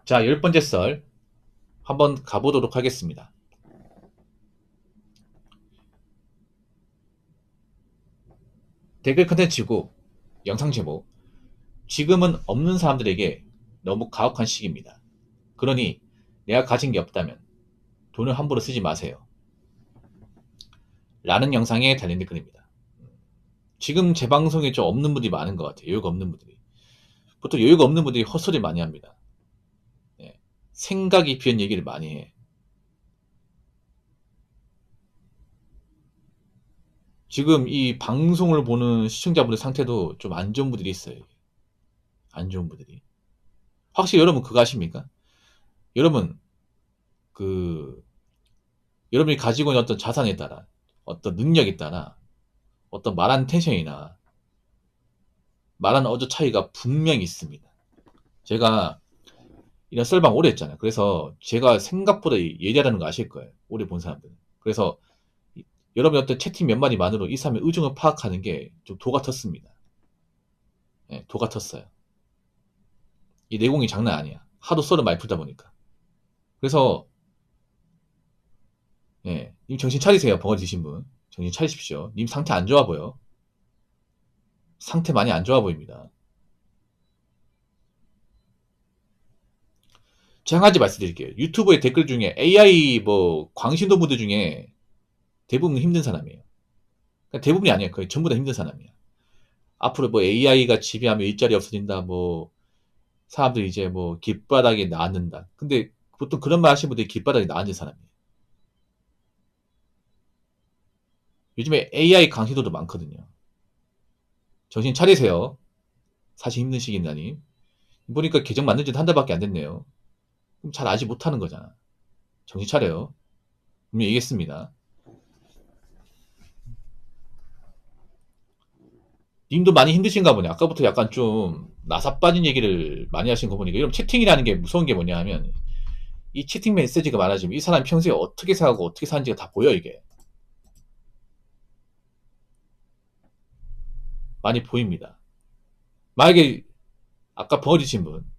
자, 10번째 썰 한번 가보도록 하겠습니다. 댓글 컨텐츠고 영상 제목, 지금은 없는 사람들에게 너무 가혹한 시기입니다. 그러니 내가 가진 게 없다면 돈을 함부로 쓰지 마세요. 라는 영상에 달린 댓글입니다. 지금 제 방송에 좀 없는 분들이 많은 것 같아요. 여유가 없는 분들이. 보통 여유가 없는 분들이 헛소리 많이 합니다. 생각이 비은 얘기를 많이 해. 지금 이 방송을 보는 시청자분들 상태도 좀 안 좋은 분들이 있어요. 안 좋은 분들이. 확실히 여러분 그거 아십니까? 여러분, 여러분이 가지고 있는 어떤 자산에 따라, 어떤 능력에 따라, 어떤 말하는 텐션이나 말하는 어조 차이가 분명히 있습니다. 제가 이런 썰방 오래 했잖아요. 그래서 제가 생각보다 예리하다는 거 아실 거예요. 오래 본 사람들은. 그래서 여러분의 어떤 채팅 몇 마디만으로 이 사람의 의중을 파악하는 게 좀 도가 텄습니다. 예, 도가 텄어요. 이 내공이 장난 아니야. 하도 썰을 많이 풀다 보니까. 그래서 예, 님 정신 차리세요. 벙어리 드신 분. 정신 차리십시오. 님 상태 안 좋아 보여. 상태 많이 안 좋아 보입니다. 제가 한 가지 말씀드릴게요. 유튜브의 댓글 중에 AI 광신도 분들 중에 대부분 힘든 사람이에요. 그러니까 대부분이 아니에요. 거의 전부 다 힘든 사람이에요. 앞으로 AI가 지배하면 일자리 없어진다. 사람들이 이제 길바닥에 나앉는다. 근데 보통 그런 말 하시는 분들이 길바닥에 나앉은 사람이에요. 요즘에 AI 강신도도 많거든요. 정신 차리세요. 사실 힘든 시기인다니. 보니까 계정 만든 지 한 달밖에 안 됐네요. 그럼 잘 알지 못하는 거잖아. 정신 차려요. 분명히 얘기했습니다. 님도 많이 힘드신가 보네. 아까부터 약간 좀 나사 빠진 얘기를 많이 하신 거 보니까. 여러분, 채팅이라는 게 무서운 게 뭐냐 하면, 이 채팅 메시지가 많아지면 이 사람이 평소에 어떻게 생각하고 어떻게 사는지가 다 보여, 이게. 많이 보입니다. 만약에, 아까 버리신 분,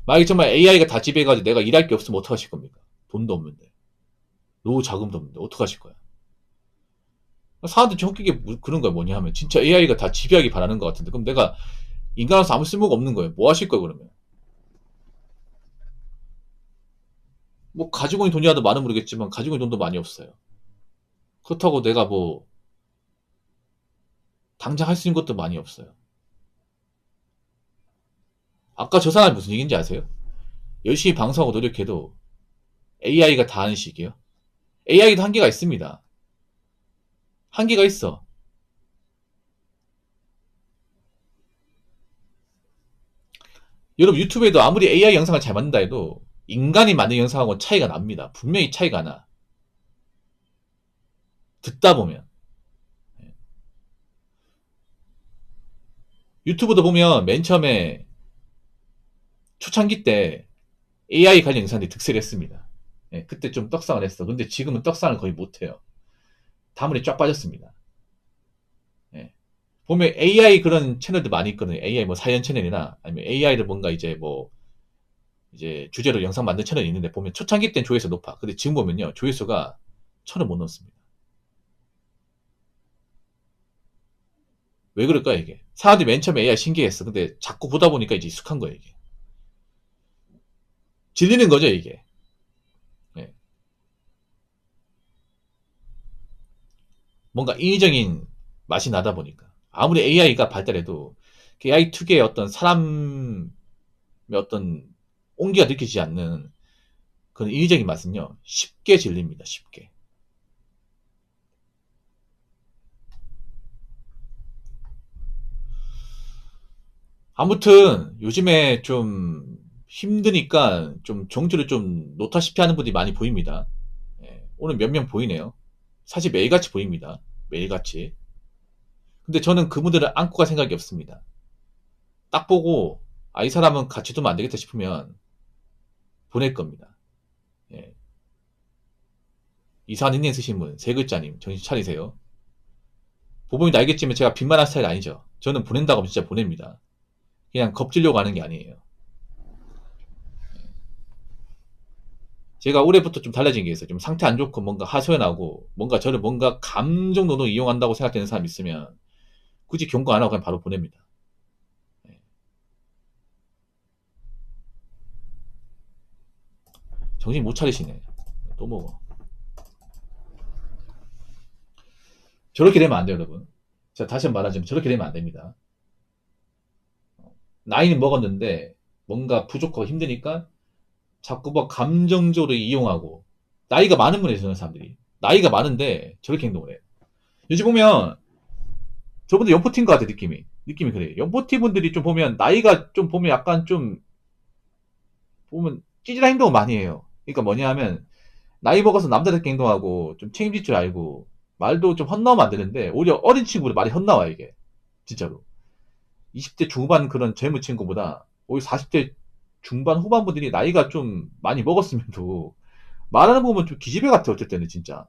만약에 정말 AI가 다 지배해가지고 내가 일할 게 없으면 어떡하실 겁니까? 돈도 없는데. 노후 자금도 없는데. 어떡하실 거야? 사람들이 좀 웃기게 그런 거야, 뭐냐 하면. 진짜 AI가 다 지배하기 바라는 것 같은데. 그럼 내가 인간으로서 아무 쓸모가 없는 거예요. 뭐 하실 거예요, 그러면? 가지고 있는 돈이라도 많으면 모르겠지만, 가지고 있는 돈도 많이 없어요. 그렇다고 내가 당장 할 수 있는 것도 많이 없어요. 아까 저 사람이 무슨 얘기인지 아세요? 열심히 방송하고 노력해도 AI가 다 하는 식이에요. AI도 한계가 있습니다. 한계가 있어. 여러분, 유튜브에도 아무리 AI 영상을 잘 만든다 해도 인간이 만든 영상하고는 차이가 납니다. 분명히 차이가 나. 듣다 보면. 유튜브도 보면 맨 처음에 초창기 때 AI 관련 영상들이 득세를 했습니다. 예, 그때 좀 떡상을 했어. 근데 지금은 떡상을 거의 못해요. 다물이 쫙 빠졌습니다. 예. 보면 AI 그런 채널도 많이 있거든요. AI 사연 채널이나 아니면 AI를 뭔가 이제 주제로 영상 만든 채널이 있는데 보면 초창기 때는 조회수 높아. 근데 지금 보면요. 조회수가 1000을 못 넘습니다. 왜 그럴까 이게? 사람들이 맨 처음에 AI 신기했어. 근데 자꾸 보다 보니까 이제 익숙한 거예요, 이게. 질리는 거죠, 이게. 예. 뭔가 인위적인 맛이 나다 보니까. 아무리 AI가 발달해도 AI 특유의 어떤 사람의 어떤 온기가 느끼지 않는 그런 인위적인 맛은요, 쉽게 질립니다, 쉽게. 아무튼 요즘에 좀 힘드니까 좀 정주를 좀 놓다시피 하는 분들이 많이 보입니다. 예, 오늘 몇 명 보이네요. 사실 매일같이 보입니다. 매일같이. 근데 저는 그분들을 안고 갈 생각이 없습니다. 딱 보고 이 사람은 같이 두면 안 되겠다 싶으면 보낼 겁니다. 예. 이상한 닉네임 쓰신 분, 세 글자님, 정신 차리세요. 보보님도 알겠지만 제가 빈말한 스타일 아니죠. 저는 보낸다고 하면 진짜 보냅니다. 그냥 겁주려고 하는 게 아니에요. 제가 올해부터 좀 달라진 게 있어요. 좀 상태 안 좋고 뭔가 하소연하고 뭔가 저를 뭔가 감정 노동 이용한다고 생각되는 사람 있으면 굳이 경고 안 하고 그냥 바로 보냅니다. 정신 못 차리시네. 또 먹어. 저렇게 되면 안 돼요, 여러분. 제가 다시 한번 말하자면 저렇게 되면 안 됩니다. 나이는 먹었는데 뭔가 부족하고 힘드니까 자꾸 막 감정적으로 이용하고 나이가 많은 분이에요, 저는 사람들이. 나이가 많은데 저렇게 행동을 해요. 요즘 보면 저분들 연포티인 것 같아, 느낌이 그래요. 연포티 분들이 좀 보면 나이가 좀 보면 약간 좀 보면 찌질한 행동을 많이 해요. 그러니까 뭐냐 하면 나이 먹어서 남자답게 행동하고 좀 책임질 줄 알고 말도 좀 헛나오면 안 되는데 오히려 어린 친구보다 말이 헛나와요, 이게. 진짜로. 20대 중반 그런 젊은 친구보다 오히려 40대 중반 후반분들이 나이가 좀 많이 먹었으면도 말하는 거 보면 좀 기집애 같아, 어쩔 때는 진짜.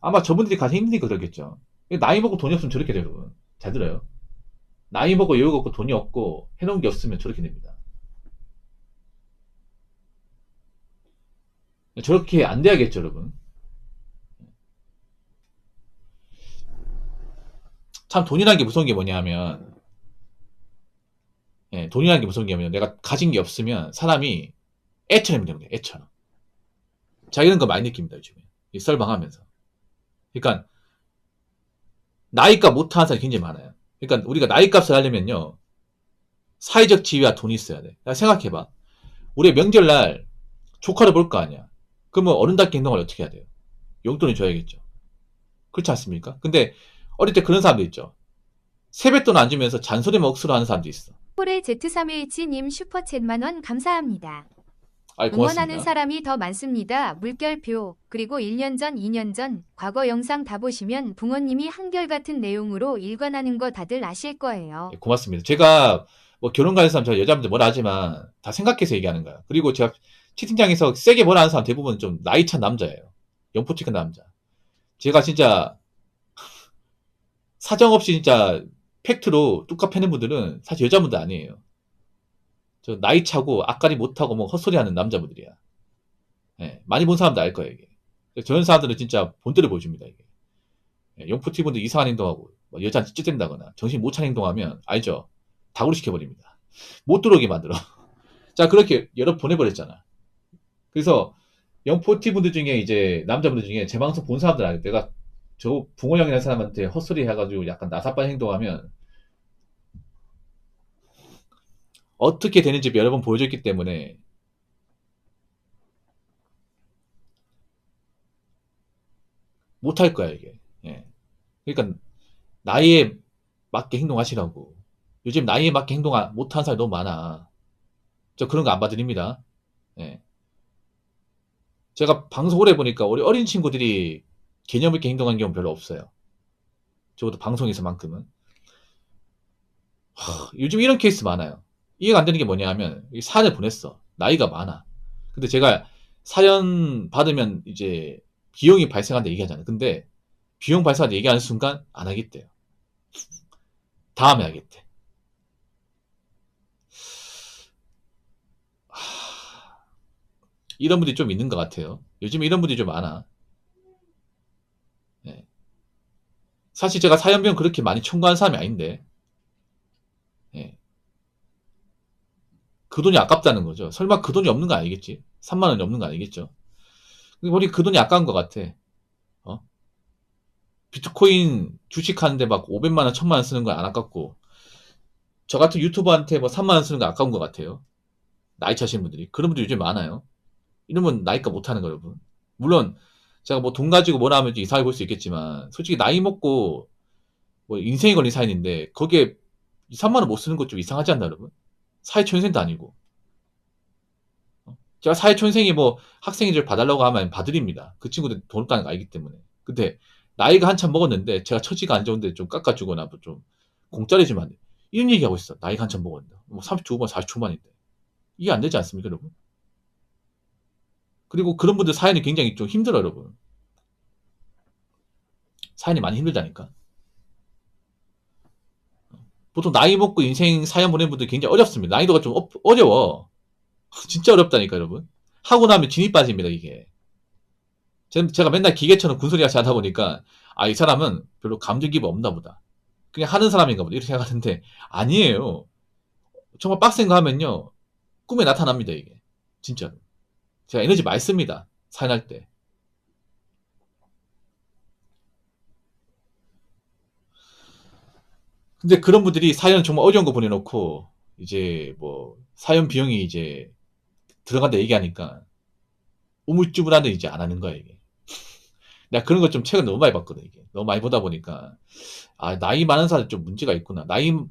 아마 저분들이 가장 힘드니까 그러겠죠. 나이 먹고 돈이 없으면 저렇게 돼요, 여러분. 잘 들어요. 나이 먹고 여유가 없고 돈이 없고 해놓은 게 없으면 저렇게 됩니다. 저렇게 안 돼야겠죠, 여러분. 참 돈이라는 게 무서운 게 뭐냐 하면, 예, 돈이라는 게 무서운 게 뭐냐면 내가 가진 게 없으면 사람이 애처럼 되는 거예요, 애처럼. 자, 이런 거 많이 느낍니다, 요즘에. 이 썰방하면서. 그러니까 나이값 못하는 사람이 굉장히 많아요. 그러니까 우리가 나이값을 하려면요, 사회적 지위와 돈이 있어야 돼. 생각해봐. 우리 명절날 조카를 볼 거 아니야. 그러면 어른답게 행동을 어떻게 해야 돼요? 용돈을 줘야겠죠. 그렇지 않습니까? 근데 어릴 때 그런 사람도 있죠. 세뱃돈 안 주면서 잔소리만 억수로 하는 사람도 있어. 폴의 Z3H님 슈퍼챗 만원 감사합니다. 아이, 응원하는 고맙습니다. 사람이 더 많습니다. 물결표. 그리고 1년 전, 2년 전 과거 영상 다 보시면 붕어님이 한결같은 내용으로 일관하는 거 다들 아실 거예요. 예, 고맙습니다. 제가 뭐 결혼 가는 사람, 저 여자분들 뭐라 하지만 다 생각해서 얘기하는 거야. 그리고 제가 채팅장에서 세게 뭐라 하는 사람 대부분 좀 나이 찬 남자예요. 연포티 큰 남자. 제가 진짜 사정없이 진짜 팩트로 뚝갑 패는 분들은 사실 여자분들 아니에요. 저 나이 차고 앞가리 못하고 뭐 헛소리 하는 남자분들이야. 예, 많이 본 사람도 알 거예요, 이게. 저런 사람들은 진짜 본때를 보여줍니다, 이게. 예, 연포티 분들 이상한 행동하고 뭐 여자한테 찌든다거나 정신 못 차린 행동하면 알죠? 다구리 시켜버립니다. 못 들어오게 만들어. 자, 그렇게 여러 보내버렸잖아. 그래서 영포티 분들 중에 이제 남자분들 중에 제 방송 본 사람들 알아요. 내가 저 붕어 형이라는 사람한테 헛소리 해가지고 약간 나사빠 행동하면 어떻게 되는지 여러 번 보여줬기 때문에 못할 거야, 이게. 예. 그러니까 나이에 맞게 행동하시라고. 요즘 나이에 맞게 행동 못하는 사람이 너무 많아. 저 그런 거 안 봐드립니다. 예. 제가 방송 오래 보니까 우리 어린 친구들이 개념 있게 행동하는 경우 별로 없어요. 적어도 방송에서만큼은. 요즘 이런 케이스 많아요. 이해가 안 되는 게 뭐냐 하면 사연을 보냈어. 나이가 많아. 근데 제가 사연 받으면 이제 비용이 발생한다 얘기하잖아요. 근데 비용 발생한다 얘기하는 순간 안 하겠대요. 다음에 하겠대. 이런 분들이 좀 있는 것 같아요. 요즘 이런 분들이 좀 많아. 네. 사실 제가 사연 비용 그렇게 많이 청구하는 사람이 아닌데, 네. 그 돈이 아깝다는 거죠. 설마 그 돈이 없는 거 아니겠지? 3만 원이 없는 거 아니겠죠? 근데 우리 그 돈이 아까운 것 같아. 어? 비트코인 주식하는데 막 500만 원, 1000만 원 쓰는 건 안 아깝고, 저 같은 유튜버한테 뭐 3만 원 쓰는 거 아까운 것 같아요. 나이 차신 분들이. 그런 분들 요즘 많아요. 이러면 나이가 못하는 거, 여러분. 물론, 제가 뭐 돈 가지고 뭐라 하면 이상하게 볼 수 있겠지만, 솔직히 나이 먹고, 뭐 인생이 걸린 사연인데, 거기에 2, 3만 원 못 쓰는 것 좀 이상하지 않나, 여러분? 사회초년생도 아니고. 제가 사회초년생이 뭐 학생인들 봐달라고 하면 봐드립니다. 그 친구들 돈 없다는 거 알기 때문에. 근데, 나이가 한참 먹었는데, 제가 처지가 안 좋은데 좀 깎아주거나, 뭐좀 공짜로 해주면 안 돼. 이런 얘기하고 있어. 나이가 한참 먹었는데. 뭐 30초반, 40초반인데. 이게 안 되지 않습니까, 여러분? 그리고 그런 분들 사연이 굉장히 좀 힘들어요, 여러분. 사연이 많이 힘들다니까. 보통 나이 먹고 인생 사연 보낸 분들 굉장히 어렵습니다. 난이도가 좀 어려워. 진짜 어렵다니까, 여러분. 하고 나면 진이 빠집니다, 이게. 제가 맨날 기계처럼 군소리 같이 하다 보니까, 이 사람은 별로 감정 기복 없나 보다. 그냥 하는 사람인가 보다. 이렇게 생각하는데, 아니에요. 정말 빡센 거 하면요, 꿈에 나타납니다, 이게. 진짜로. 제가 에너지 많이 씁니다. 사연할 때. 근데 그런 분들이 사연 정말 어려운 거 보내놓고, 이제 뭐, 사연 비용이 이제 들어간다 얘기하니까, 우물쭈물하는 이제 안 하는 거야, 이게. 내가 그런 거 좀 최근 너무 많이 봤거든, 이게. 너무 많이 보다 보니까, 나이 많은 사람 좀 문제가 있구나.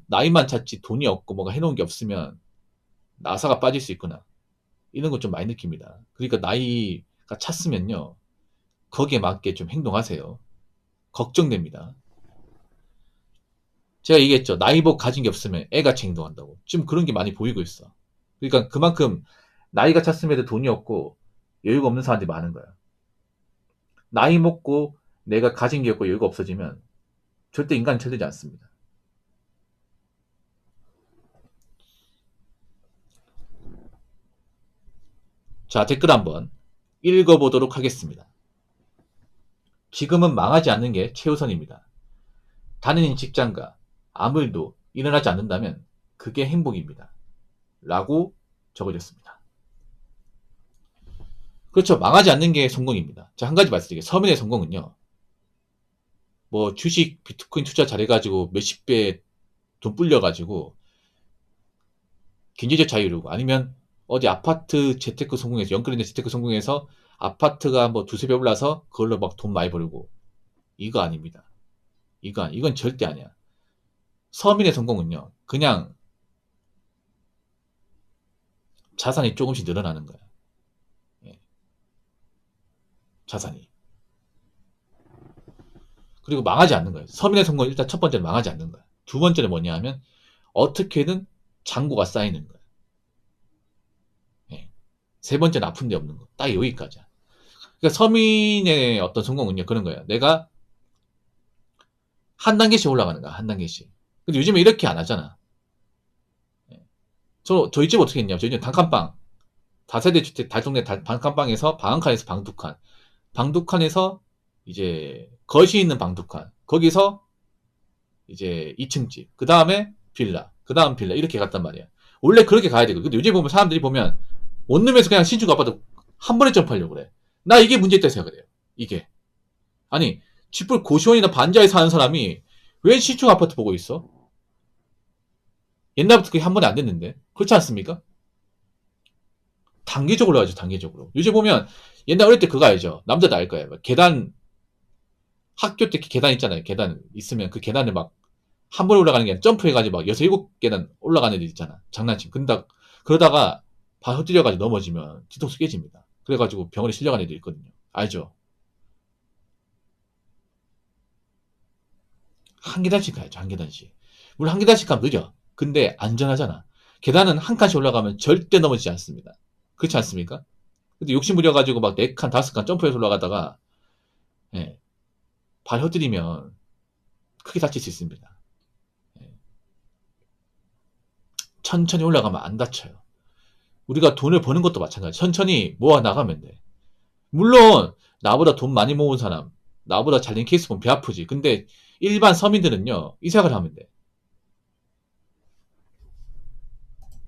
나이만 찾지 돈이 없고 뭐가 해놓은 게 없으면, 나사가 빠질 수 있구나. 이런 거 좀 많이 느낍니다. 그러니까 나이가 찼으면요, 거기에 맞게 좀 행동하세요. 걱정됩니다. 제가 얘기했죠. 나이복 가진 게 없으면 애같이 행동한다고. 지금 그런 게 많이 보이고 있어. 그러니까 그만큼 나이가 찼음에도 돈이 없고 여유가 없는 사람들이 많은 거야. 나이 먹고 내가 가진 게 없고 여유가 없어지면 절대 인간은 잘 되지 않습니다. 자, 댓글 한번 읽어보도록 하겠습니다. 지금은 망하지 않는 게 최우선입니다. 다니는 직장과 아무 일도 일어나지 않는다면 그게 행복입니다. 라고 적어졌습니다. 그렇죠. 망하지 않는 게 성공입니다. 자, 한 가지 말씀드릴게요. 서민의 성공은요, 뭐 주식 비트코인 투자 잘해가지고 몇십 배 돈 불려가지고 경제적 자유로고, 아니면 어디 아파트 재테크 성공해서, 연끌있는 재테크 성공해서 아파트가 뭐 두세 배 올라서 그걸로 막 돈 많이 벌고, 이거 아닙니다. 이건 절대 아니야. 서민의 성공은요, 그냥 자산이 조금씩 늘어나는 거야. 예, 자산이. 그리고 망하지 않는 거예요. 서민의 성공은 일단 첫 번째는 망하지 않는 거야. 두 번째는 뭐냐 하면, 어떻게든 잔고가 쌓이는 거야. 예. 세 번째는 아픈 데 없는 거. 딱 여기까지야. 그러니까 서민의 어떤 성공은요, 그런 거예요. 내가 한 단계씩 올라가는 거야, 한 단계씩. 근데 요즘에 이렇게 안 하잖아. 예. 저희 집 어떻게 했냐면, 저희 집 단칸방, 다세대 주택, 달동네 단칸방에서 방 한 칸에서 방 두 칸. 방 두 칸에서 이제 거실 있는 방 두 칸. 거기서 이제 2층 집. 그 다음에 빌라. 그 다음 빌라. 이렇게 갔단 말이야. 원래 그렇게 가야 되고. 근데 요즘에 보면 사람들이 보면 원룸에서 그냥 신축 아파트 한 번에 점프하려고 그래. 나 이게 문제 있다 생각을 해요. 이게. 아니, 집을 고시원이나 반지하에 사는 사람이 왜 신축 아파트 보고 있어? 옛날부터 그게 한 번에 안 됐는데. 그렇지 않습니까? 단계적으로 하죠, 단계적으로. 요즘 보면 옛날 어릴 때 그거 알죠? 남자도 알 거예요. 계단, 학교 때 계단 있잖아요. 계단 있으면 그 계단을 막 한 번에 올라가는 게 아니라 점프해가지고 막 6, 7계단 올라가는 애들 있잖아. 장난침. 그러다가 발 헛디뎌가지고 넘어지면 뒤통수 깨집니다. 그래가지고 병원에 실려간 애들 있거든요. 알죠? 한 계단씩 가야죠, 한 계단씩. 물론 한 계단씩 가면 느려. 근데 안전하잖아. 계단은 한 칸씩 올라가면 절대 넘어지지 않습니다. 그렇지 않습니까? 근데 욕심 부려가지고 막 4칸, 5칸 점프해서 올라가다가, 예, 발 헛디디면 크게 다칠 수 있습니다. 예. 천천히 올라가면 안 다쳐요. 우리가 돈을 버는 것도 마찬가지. 천천히 모아 나가면 돼. 물론 나보다 돈 많이 모은 사람, 나보다 잘된 케이스 보면 배 아프지. 근데 일반 서민들은요, 이 생각을 하면 돼.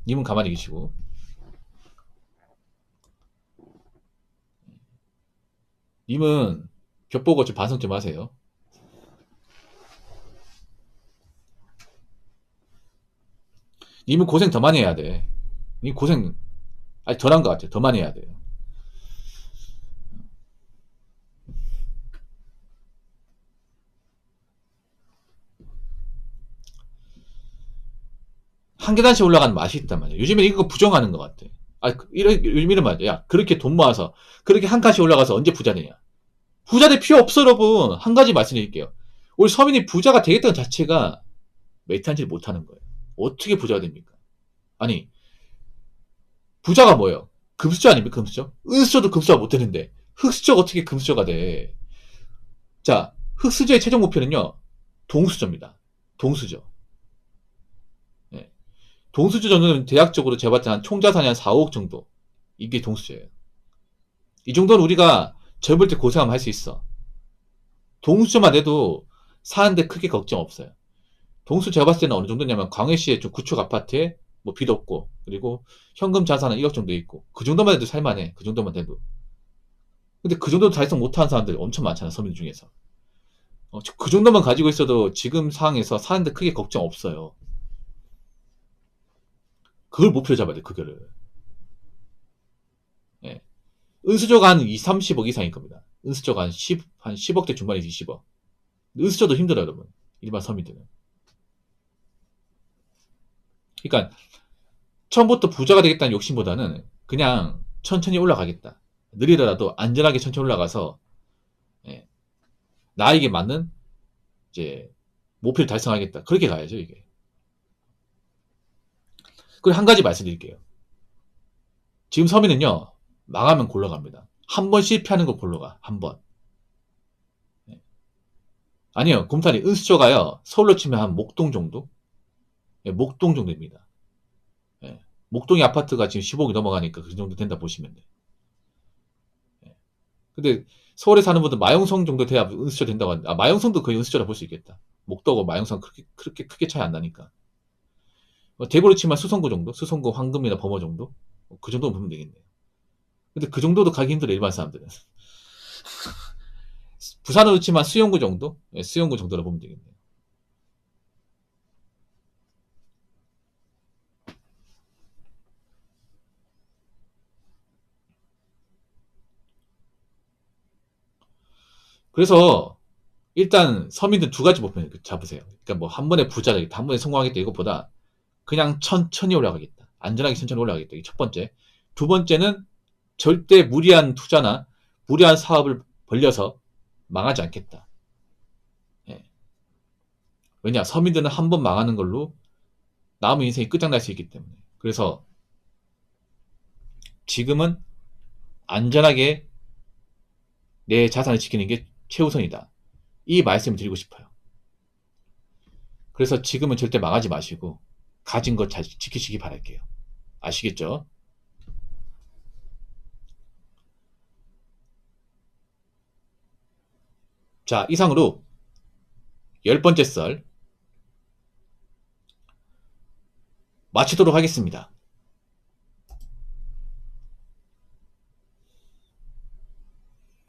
님은 가만히 계시고. 님은 벽보고 좀 반성 좀 하세요. 님은 고생 더 많이 해야 돼. 님 고생, 아니, 덜 한 것 같아요. 더 많이 해야 돼요. 한 계단씩 올라가는 맛이 있단 말이야. 요즘에 이거 부정하는 것 같아. 요즘 이런 말이야. 야, 그렇게 돈 모아서, 그렇게 한 칸씩 올라가서 언제 부자 되냐. 부자 될 필요 없어, 여러분. 한 가지 말씀드릴게요. 우리 서민이 부자가 되겠다는 자체가 메이트한지 못하는 거예요. 어떻게 부자가 됩니까? 아니, 부자가 뭐예요? 금수저 아닙니까, 금수저? 은수저도 금수저가 못 되는데, 흑수저가 어떻게 금수저가 돼? 자, 흑수저의 최종 목표는요, 동수저입니다. 동수저. 예. 동수주 정도는 대략적으로 제가 봤을 때 한 총자산이 한 4, 5억 정도. 이게 동수주예요. 이 정도는 우리가 젊을 때 고생하면 할 수 있어. 동수주만 해도 사는데 크게 걱정 없어요. 동수 제가 봤을 때는 어느 정도냐면 광해시의 좀 구축 아파트에 뭐 빚 없고 그리고 현금 자산은 1억 정도 있고 그 정도만 해도 살만해. 그 정도만 해도. 근데 그 정도 달성 못하는 사람들이 엄청 많잖아. 서민 중에서. 그 정도만 가지고 있어도 지금 상황에서 사는데 크게 걱정 없어요. 그걸 목표로 잡아야 돼. 그거를. 예. 은수저가 한 2, 30억 이상일 겁니다. 은수저가 한 10억대 중반에서 20억. 은수저도 힘들어요, 여러분. 일반 서민들은. 그러니까 처음부터 부자가 되겠다는 욕심보다는 그냥 천천히 올라가겠다. 느리더라도 안전하게 천천히 올라가서 예, 나에게 맞는 이제 목표를 달성하겠다. 그렇게 가야죠, 이게. 그리고 한 가지 말씀드릴게요. 지금 서민은요, 망하면 골로 갑니다. 한 번 실패하는 거 골로 가. 한 번. 예. 아니요, 곰탈이 은수저가요, 서울로 치면 한 목동 정도? 예, 목동 정도입니다. 예. 목동의 아파트가 지금 10억이 넘어가니까 그 정도 된다 보시면 돼요. 예. 근데 서울에 사는 분들 마용성 정도 돼야 은수저 된다고 하는데, 마용성도 거의 은수저라 볼 수 있겠다. 목동하고 마용성 그렇게 크게 차이 안 나니까. 대구로 치면 수성구 정도? 수성구 황금이나 범어 정도? 그 정도 보면 되겠네요. 근데 그 정도도 가기 힘들어, 일반 사람들은. 부산으로 치면 수영구 정도? 예, 수영구 정도로 보면 되겠네요. 그래서 일단 서민들 두 가지 목표 잡으세요. 그러니까 뭐 한 번에 부자 되겠다, 한 번에 성공하겠다 이것보다 그냥 천천히 올라가겠다. 안전하게 천천히 올라가겠다. 이게 첫 번째. 두 번째는 절대 무리한 투자나 무리한 사업을 벌려서 망하지 않겠다. 예. 왜냐? 서민들은 한 번 망하는 걸로 남은 인생이 끝장날 수 있기 때문에. 그래서 지금은 안전하게 내 자산을 지키는 게 최우선이다. 이 말씀을 드리고 싶어요. 그래서 지금은 절대 망하지 마시고 가진 것 잘 지키시기 바랄게요. 아시겠죠? 자, 이상으로 10번째 썰 마치도록 하겠습니다.